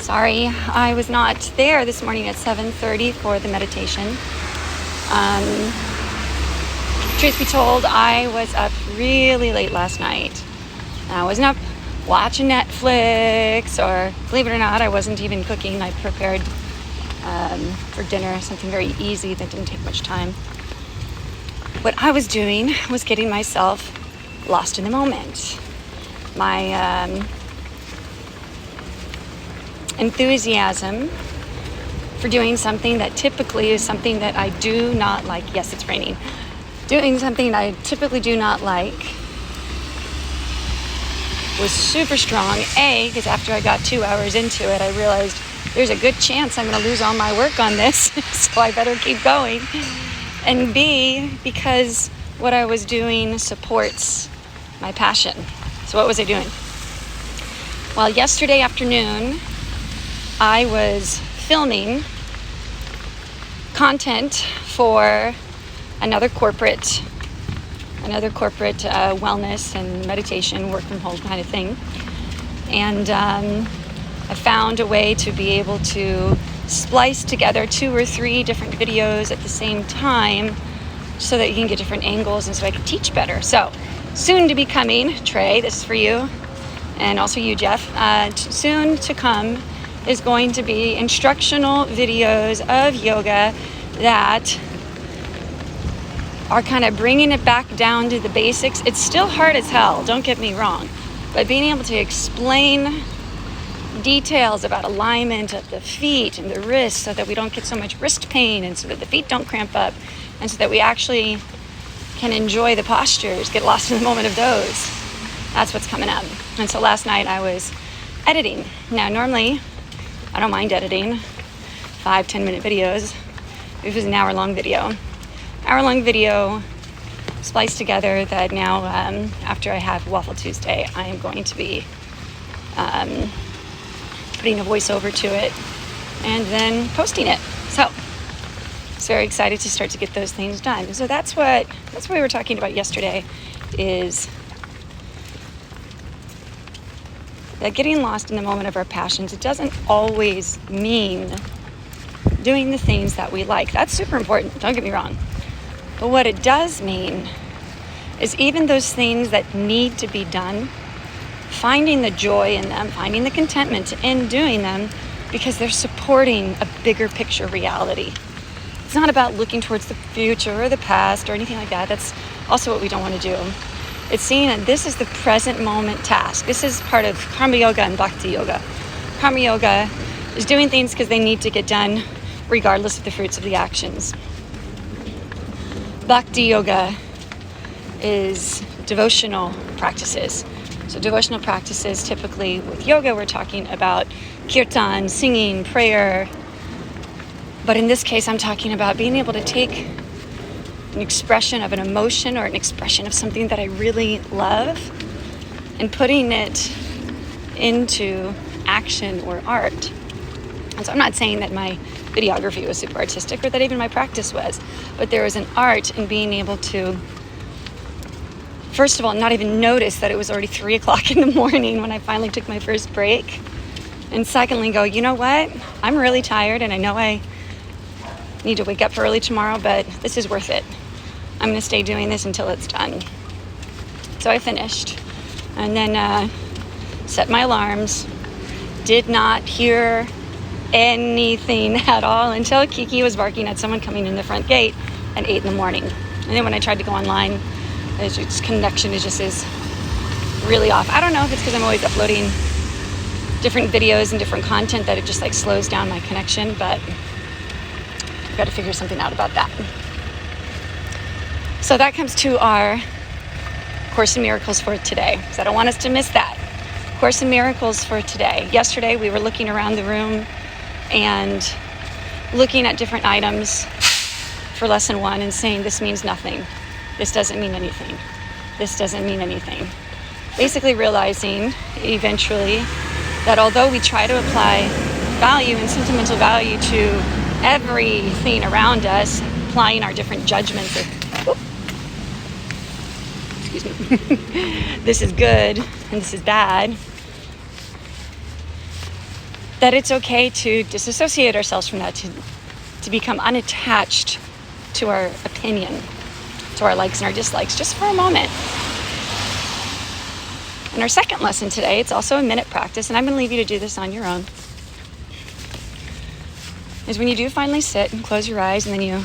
Sorry, I was not there this morning at 7:30 for the meditation. Truth be told, I was up really late last night. I wasn't up watching Netflix, or believe it or not, I wasn't even cooking. I prepared for dinner something very easy that didn't take much time. What I was doing was getting myself lost in the moment. My enthusiasm for doing something that typically is something that I do not like. Yes, it's raining. Doing something I typically do not like was super strong. A, because after I got 2 hours into it, I realized there's a good chance I'm going to lose all my work on this, so I better keep going. And B, because what I was doing supports my passion. So what was I doing? Well, yesterday afternoon, I was filming content for another corporate wellness and meditation, work from home kind of thing. And I found a way to be able to splice together 2 or 3 different videos at the same time so that you can get different angles and so I can teach better. So soon to be coming, Trey, this is for you, and also you, Jeff, soon to come is going to be instructional videos of yoga that are kind of bringing it back down to the basics. It's still hard as hell, don't get me wrong, but being able to explain details about alignment of the feet and the wrists so that we don't get so much wrist pain and so that the feet don't cramp up and so that we actually can enjoy the postures, get lost in the moment of those. That's what's coming up. And so last night I was editing. Now normally I don't mind editing 5-10 minute videos. It was an hour-long video spliced together that now after I have Waffle Tuesday, I am going to be putting a voiceover to it and then posting it. So very excited to start to get those things done. So that's what we were talking about yesterday, is that getting lost in the moment of our passions, it doesn't always mean doing the things that we like. That's super important, don't get me wrong. But what it does mean is even those things that need to be done, finding the joy in them, finding the contentment in doing them because they're supporting a bigger picture reality. It's not about looking towards the future or the past or anything like that. That's also what we don't want to do. It's seeing that this is the present moment task. This is part of Karma Yoga and Bhakti Yoga. Karma Yoga is doing things because they need to get done regardless of the fruits of the actions. Bhakti Yoga is devotional practices. So devotional practices, typically with yoga, we're talking about kirtan, singing, prayer. But in this case, I'm talking about being able to take an expression of an emotion or an expression of something that I really love and putting it into action or art. And so I'm not saying that my videography was super artistic or that even my practice was, but there was an art in being able to, first of all, not even notice that it was already 3 o'clock in the morning when I finally took my first break. And secondly, go, you know what? I'm really tired and I know I need to wake up early tomorrow, but this is worth it. I'm going to stay doing this until it's done. So I finished and then set my alarms. Did not hear anything at all until Kiki was barking at someone coming in the front gate at 8 in the morning. And then when I tried to go online, its connection is really off. I don't know if it's because I'm always uploading different videos and different content that it just like slows down my connection, but I've got to figure something out about that. So that comes to our Course in Miracles for today, because I don't want us to miss that. Course in Miracles for today. Yesterday we were looking around the room and looking at different items for lesson 1 and saying, this means nothing. This doesn't mean anything. This doesn't mean anything. Basically realizing eventually that although we try to apply value and sentimental value to everything around us, applying our different judgments of, this is good and this is bad, that it's okay to disassociate ourselves from that, to become unattached to our opinion, to our likes and our dislikes, just for a moment. And our second lesson today, it's also a minute practice, and I'm going to leave you to do this on your own, is when you do finally sit and close your eyes, and then you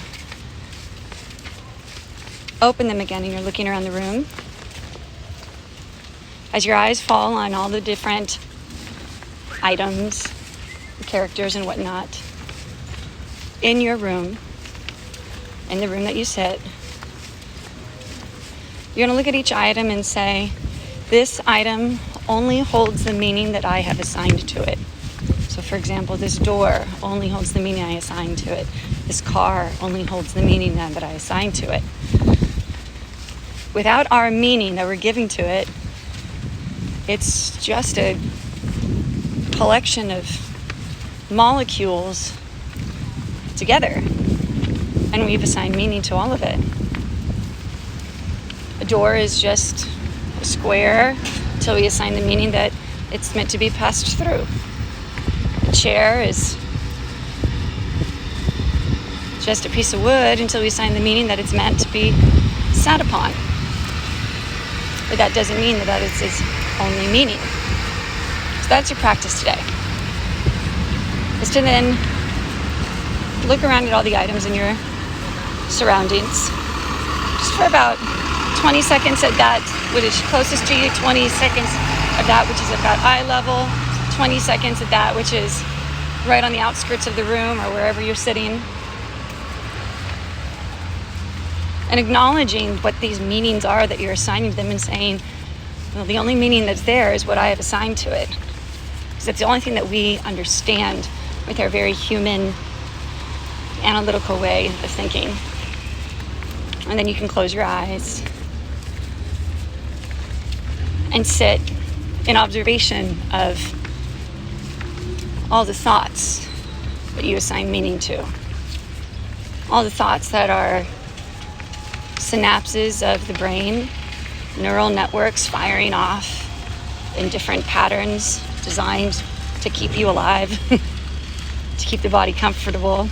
open them again and you're looking around the room. As your eyes fall on all the different items, characters and whatnot in your room, in the room that you sit, you're going to look at each item and say, this item only holds the meaning that I have assigned to it. So for example, this door only holds the meaning I assigned to it. This car only holds the meaning that I assigned to it. Without our meaning that we're giving to it, it's just a collection of molecules together, and we've assigned meaning to all of it. A door is just a square until we assign the meaning that it's meant to be passed through. A chair is just a piece of wood until we assign the meaning that it's meant to be sat upon. But that doesn't mean that is its only meaning. So that's your practice today, is to then look around at all the items in your surroundings, just for about 20 seconds at that which is closest to you, 20 seconds of that which is about eye level, 20 seconds at that which is right on the outskirts of the room or wherever you're sitting. And acknowledging what these meanings are that you're assigning to them, and saying, well, the only meaning that's there is what I have assigned to it. Because that's the only thing that we understand with our very human, analytical way of thinking. And then you can close your eyes and sit in observation of all the thoughts that you assign meaning to. All the thoughts that are synapses of the brain, neural networks firing off in different patterns designed to keep you alive, to keep the body comfortable.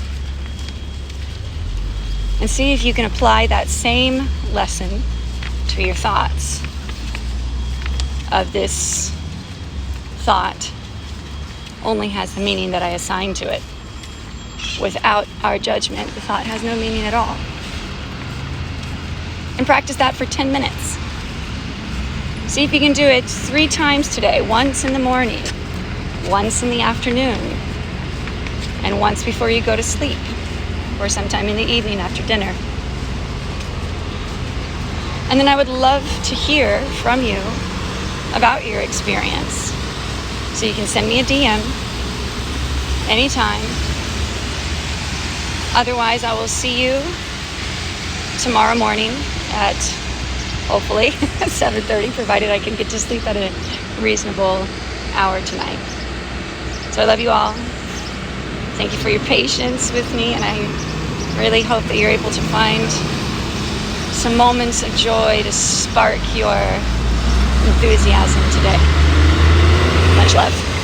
And see if you can apply that same lesson to your thoughts. Of this thought only has the meaning that I assign to it. Without our judgment, the thought has no meaning at all. And practice that for 10 minutes. See if you can do it 3 times today. Once in the morning, once in the afternoon, and once before you go to sleep, or sometime in the evening after dinner. And then I would love to hear from you about your experience. So you can send me a DM anytime. Otherwise, I will see you tomorrow morning at hopefully 7:30, provided I can get to sleep at a reasonable hour tonight. So I love you all. Thank you for your patience with me, and I really hope that you're able to find some moments of joy to spark your enthusiasm today. Much love.